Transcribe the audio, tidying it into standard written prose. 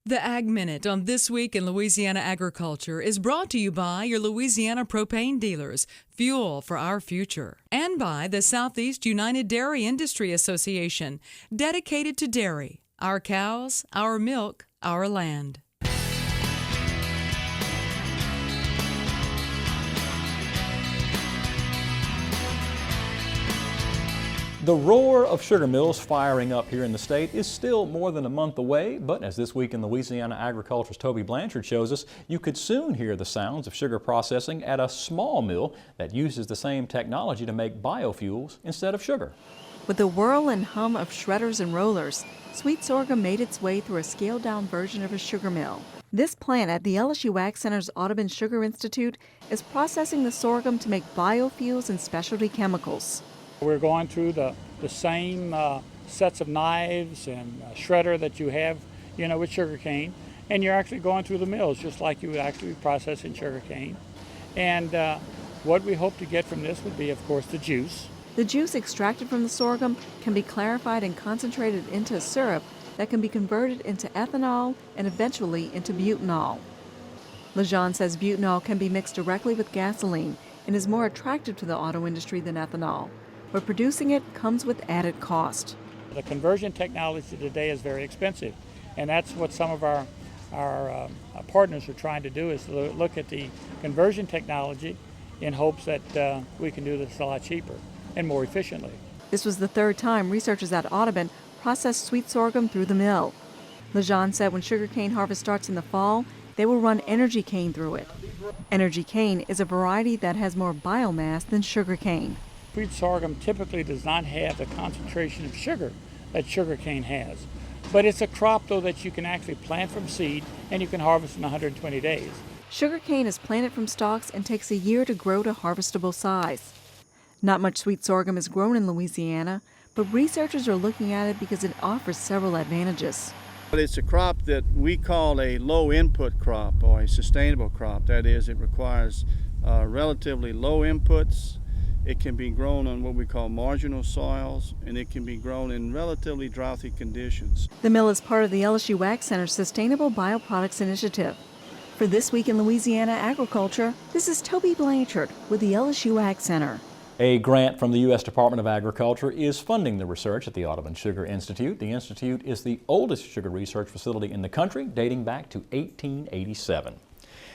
The Ag Minute on This Week in Louisiana Agriculture is brought to you by your Louisiana propane dealers, fuel for our future, and by the Southeast United Dairy Industry Association, dedicated to dairy, our cows, our milk, our land. The roar of sugar mills firing up here in the state is still more than a month away, but as This Week in Louisiana Agriculture's Tobie Blanchard shows us, you could soon hear the sounds of sugar processing at a small mill that uses the same technology to make biofuels instead of sugar. With the whirl and hum of shredders and rollers, sweet sorghum made its way through a scaled-down version of a sugar mill. This plant at the LSU AgCenter's Audubon Sugar Institute is processing the sorghum to make biofuels and specialty chemicals. We're going through the same sets of knives and shredder that you have, with sugarcane, and you're actually going through the mills just like you would actually be processing sugarcane. And what we hope to get from this would be, of course, the juice. The juice extracted from the sorghum can be clarified and concentrated into a syrup that can be converted into ethanol and eventually into butanol. Lejean says butanol can be mixed directly with gasoline and is more attractive to the auto industry than ethanol, but producing it comes with added cost. The conversion technology today is very expensive, and that's what some of our partners are trying to do, is look at the conversion technology in hopes that we can do this a lot cheaper and more efficiently. This was the third time researchers at Audubon processed sweet sorghum through the mill. Lejean said when sugarcane harvest starts in the fall, they will run energy cane through it. Energy cane is a variety that has more biomass than sugarcane. Sweet sorghum typically does not have the concentration of sugar that sugarcane has. But it's a crop, though, that you can actually plant from seed and you can harvest in 120 days. Sugarcane is planted from stalks and takes a year to grow to harvestable size. Not much sweet sorghum is grown in Louisiana, but researchers are looking at it because it offers several advantages. It's a crop that we call a low-input crop, or a sustainable crop. That is, it requires relatively low inputs. It can be grown on what we call marginal soils, and it can be grown in relatively droughty conditions. The mill is part of the LSU AgCenter's Sustainable Bioproducts Initiative. For This Week in Louisiana Agriculture, this is Tobie Blanchard with the LSU AgCenter. A grant from the U.S. Department of Agriculture is funding the research at the Audubon Sugar Institute. The institute is the oldest sugar research facility in the country, dating back to 1887.